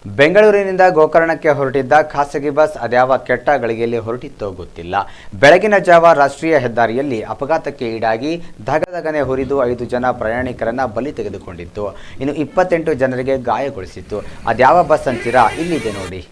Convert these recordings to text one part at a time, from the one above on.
ಬೆಂಗಳೂರಿನಿಂದ ಗೋಕರ್ಣಕ್ಕೆ ಹೊರಟಿದ್ದ ಖಾಸಗಿ ಬಸ್ ಅದ್ಯಾವ ಕೆಟ್ಟ ಗಳಿಗೆಯಲ್ಲಿ ಹೊರಟಿತ್ತೋ ಗೊತ್ತಿಲ್ಲ. ಬೆಳಗಿನ ಜಾವ ರಾಷ್ಟ್ರೀಯ ಹೆದ್ದಾರಿಯಲ್ಲಿ ಅಪಘಾತಕ್ಕೆ ಈಡಾಗಿ ಧಗಧಗನೆ ಹುರಿದು 5 ಜನ ಪ್ರಯಾಣಿಕರನ್ನ ಬಲಿ ತೆಗೆದುಕೊಂಡಿತ್ತು. ಇನ್ನು 28 ಜನರಿಗೆ ಗಾಯಗೊಳಿಸಿತ್ತು. ಅದ್ಯಾವ ಬಸ್ ಅಂತೀರಾ? ಇಲ್ಲಿದೆ ನೋಡಿ.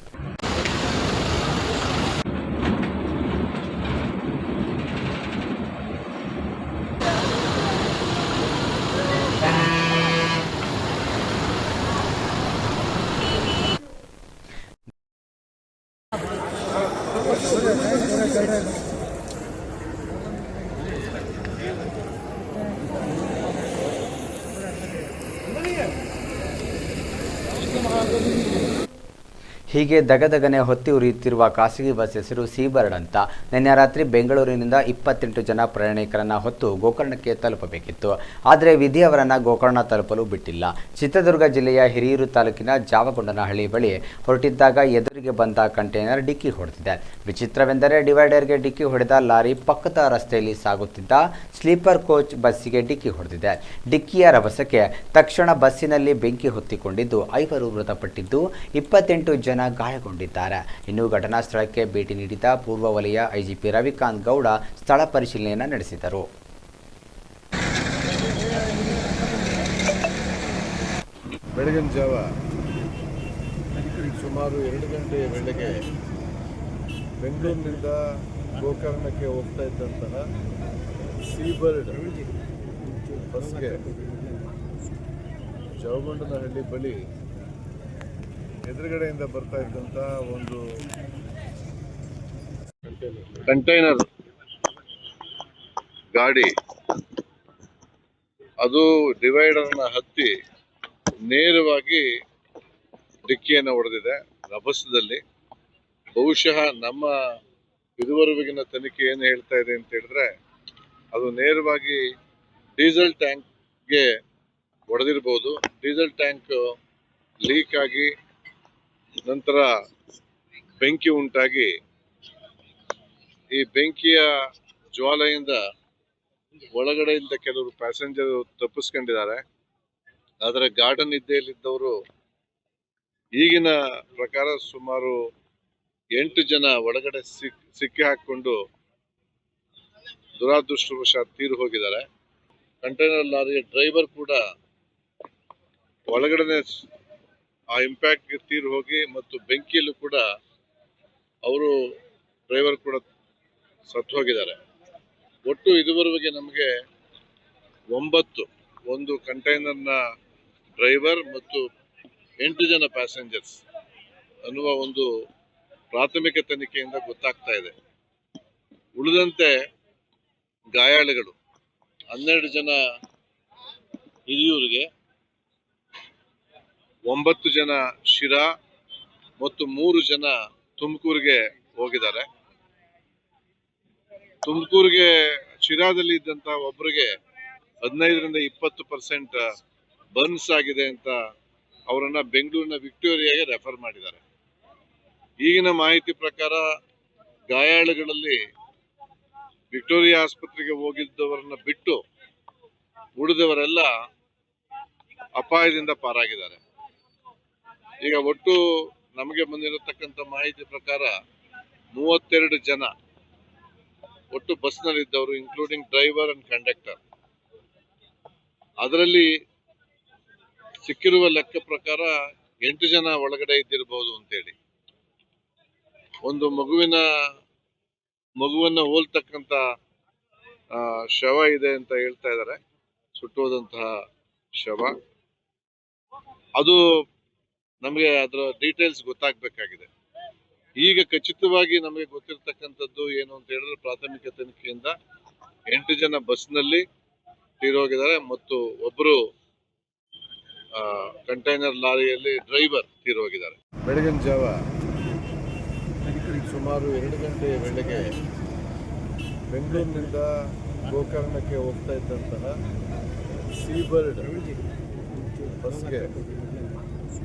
ಹೀಗೆ ದಗದಗನೆ ಹೊತ್ತಿ ಉರಿಯುತ್ತಿರುವ ಖಾಸಗಿ ಬಸ್ ಹೆಸರು ಸೀಬರ್ಡ್ ಅಂತ. ನಿನ್ನೆ ರಾತ್ರಿ ಬೆಂಗಳೂರಿನಿಂದ 28 ಜನ ಪ್ರಯಾಣಿಕರನ್ನ ಹೊತ್ತು ಗೋಕರ್ಣಕ್ಕೆ ತಲುಪಬೇಕಿತ್ತು. ಆದರೆ ವಿಧಿ ಅವರನ್ನು ಗೋಕರ್ಣ ತಲುಪಲು ಬಿಟ್ಟಿಲ್ಲ. ಚಿತ್ರದುರ್ಗ ಜಿಲ್ಲೆಯ ಹಿರಿಯೂರು ತಾಲೂಕಿನ ಜಾವಗೊಂಡನಹಳ್ಳಿ ಬಳಿ ಹೊರಟಿದ್ದಾಗ ಎದುರಿಗೆ ಬಂದ ಕಂಟೈನರ್ ಡಿಕ್ಕಿ ಹೊಡೆದಿದೆ. ವಿಚಿತ್ರವೆಂದರೆ ಡಿವೈಡರ್ಗೆ ಡಿಕ್ಕಿ ಹೊಡೆದ ಲಾರಿ ಪಕ್ಕದ ರಸ್ತೆಯಲ್ಲಿ ಸಾಗುತ್ತಿದ್ದ ಸ್ಲೀಪರ್ ಕೋಚ್ ಬಸ್ಸಿಗೆ ಡಿಕ್ಕಿ ಹೊಡೆದಿದೆ. ಡಿಕ್ಕಿಯ ರಭಸಕ್ಕೆ ತಕ್ಷಣ ಬಸ್ಸಿನಲ್ಲಿ ಬೆಂಕಿ ಹೊತ್ತಿಕೊಂಡಿದ್ದು 5 ಮೃತಪಟ್ಟಿದ್ದು 28 ಜನ ಗಾಯಗೊಂಡಿದ್ದಾರೆ. ಇನ್ನು ಘಟನಾ ಸ್ಥಳಕ್ಕೆ ಭೇಟಿ ನೀಡಿದ ಪೂರ್ವ ವಲಯ ಐಜಿಪಿ ರವಿಕಾಂತ್ ಗೌಡ ಸ್ಥಳ ಪರಿಶೀಲನೆ ನಡೆಸಿದರು. ಬೆಳಗಿನ ಜಾವ ಸುಮಾರು 2 ಗಂಟೆಯ ವೇಳೆಗೆ ಬೆಂಗಳೂರಿನಿಂದ ಗೋಕರ್ಣಕ್ಕೆ ಹೋಗ್ತಾ ಇದ್ದಂತಹ ಸೀಬರ್ಡ್ ಬಸ್ಗೆ ಜಾವಗೊಂಡನಹಳ್ಳಿ ಬಳಿ ಎದುರುಗಡೆಯಿಂದ ಬರ್ತಾ ಇದ್ದಂಥ ಒಂದು ಕಂಟೈನರ್ ಗಾಡಿ ಅದು ಡಿವೈಡರ್ನ ಹತ್ತಿ ನೇರವಾಗಿ ಡಿಕ್ಕಿಯನ್ನು ಹೊಡೆದಿದೆ ರಭಸದಲ್ಲಿ. ಬಹುಶಃ ನಮ್ಮ ಇದುವರೆಗಿನ ತನಿಖೆ ಏನು ಹೇಳ್ತಾ ಇದೆ ಅಂತ ಹೇಳಿದ್ರೆ ಅದು ನೇರವಾಗಿ ಡೀಸೆಲ್ ಟ್ಯಾಂಕ್ಗೆ ಹೊಡೆದಿರ್ಬೋದು. ಡೀಸೆಲ್ ಟ್ಯಾಂಕ್ ಲೀಕ್ ಆಗಿ ನಂತರ ಬೆಂಕಿ ಉಂಟಾಗಿ ಈ ಬೆಂಕಿಯ ಜ್ವಾಲೆಯಿಂದ ಒಳಗಡೆಯಿಂದ ಕೆಲವರು ಪ್ಯಾಸೆಂಜರ್ ತಪ್ಪಿಸ್ಕೊಂಡಿದ್ದಾರೆ. ಆದರೆ ಗಾರ್ಡನ್ ನಿದ್ದೆಯಲ್ಲಿದ್ದವರು ಈಗಿನ ಪ್ರಕಾರ ಸುಮಾರು 8 ಜನ ಒಳಗಡೆ ಸಿಕ್ಕಿ ಹಾಕಿಕೊಂಡು ದುರಾದೃಷ್ಟವಶಾತ್ ತೀರು ಹೋಗಿದ್ದಾರೆ. ಕಂಟೈನರ್ ಲಾರಿಯ ಡ್ರೈವರ್ ಕೂಡ ಒಳಗಡೆ ಆ ಇಂಪ್ಯಾಕ್ಟ್ಗೆ ತೀರು ಹೋಗಿ ಮತ್ತು ಬೆಂಕಿಯಲ್ಲೂ ಕೂಡ ಅವರು ಡ್ರೈವರ್ ಕೂಡ ಸತ್ತು ಹೋಗಿದ್ದಾರೆ. ಒಟ್ಟು ಇದುವರೆಗೆ ನಮಗೆ 9 ಒಂದು ಕಂಟೈನರ್ನ ಡ್ರೈವರ್ ಮತ್ತು 8 ಜನ ಪ್ಯಾಸೆಂಜರ್ಸ್ ಅನ್ನುವ ಒಂದು ಪ್ರಾಥಮಿಕ ತನಿಖೆಯಿಂದ ಗೊತ್ತಾಗ್ತಾ ಇದೆ. ಉಳಿದಂತೆ ಗಾಯಾಳುಗಳು 12 ಜನ ಹಿರಿಯೂರಿಗೆ, 9 ಜನ ಶಿರಾ ಮತ್ತು 3 ಜನ ತುಮಕೂರಿಗೆ ಹೋಗಿದ್ದಾರೆ. ತುಮಕೂರಿಗೆ ಶಿರಾದಲ್ಲಿ ಇದ್ದಂತ ಒಬ್ಬರಿಗೆ 15ರಿಂದ 20% ಬರ್ನ್ಸ್ ಆಗಿದೆ ಅಂತ ಅವರನ್ನ ಬೆಂಗಳೂರಿನ ವಿಕ್ಟೋರಿಯಾಗೆ ರೆಫರ್ ಮಾಡಿದ್ದಾರೆ. ಈಗಿನ ಮಾಹಿತಿ ಪ್ರಕಾರ ಗಾಯಾಳುಗಳಲ್ಲಿ ವಿಕ್ಟೋರಿಯಾ ಆಸ್ಪತ್ರೆಗೆ ಹೋಗಿದ್ದವರನ್ನ ಬಿಟ್ಟು ಉಳಿದವರೆಲ್ಲ ಅಪಾಯದಿಂದ ಪಾರಾಗಿದ್ದಾರೆ. ಈಗ ಒಟ್ಟು ನಮಗೆ ಬಂದಿರತಕ್ಕಂಥ ಮಾಹಿತಿ ಪ್ರಕಾರ 32 ಜನ ಒಟ್ಟು ಬಸ್ನಲ್ಲಿದ್ದವರು, ಇನ್ಕ್ಲೂಡಿಂಗ್ ಡ್ರೈವರ್ ಅಂಡ್ ಕಂಡಕ್ಟರ್. ಅದರಲ್ಲಿ ಸಿಕ್ಕಿರುವ ಲೆಕ್ಕ ಪ್ರಕಾರ 8 ಜನ ಒಳಗಡೆ ಇದ್ದಿರಬಹುದು ಅಂತೇಳಿ. ಒಂದು ಮಗುವನ್ನ ಹೋಲ್ತಕ್ಕಂಥ ಶವ ಇದೆ ಅಂತ ಹೇಳ್ತಾ ಇದ್ದಾರೆ, ಸುಟ್ಟೋದಂತಹ ಶವ. ಅದು ನಮಗೆ ಅದರ ಡೀಟೇಲ್ಸ್ ಗೊತ್ತಾಗಬೇಕಾಗಿದೆ. ಈಗ ಖಚಿತವಾಗಿ ನಮಗೆ ಗೊತ್ತಿರತಕ್ಕಂಥದ್ದು ಏನು ಅಂತ ಹೇಳಿದ್ರೆ ಪ್ರಾಥಮಿಕ ತನಿಖೆಯಿಂದ 8 ಜನ ಬಸ್ನಲ್ಲಿ ತೀರೋಗಿದ್ದಾರೆ ಮತ್ತು ಒಬ್ಬರು ಕಂಟೈನರ್ ಲಾರಿಯಲ್ಲಿ ಡ್ರೈವರ್ ತೀರೋಗಿದ್ದಾರೆ. ಬೆಳಗಿನ ಜಾವ ಸುಮಾರು 2 ಗಂಟೆಯ ವೇಳೆಗೆ ಬೆಂಗಳೂರಿನಿಂದ ಗೋಕರ್ಣಕ್ಕೆ ಹೋಗ್ತಾ ಇದ್ದಂತಹ ಸೀಬರ್ಡ್ ಬಸ್ಗೆ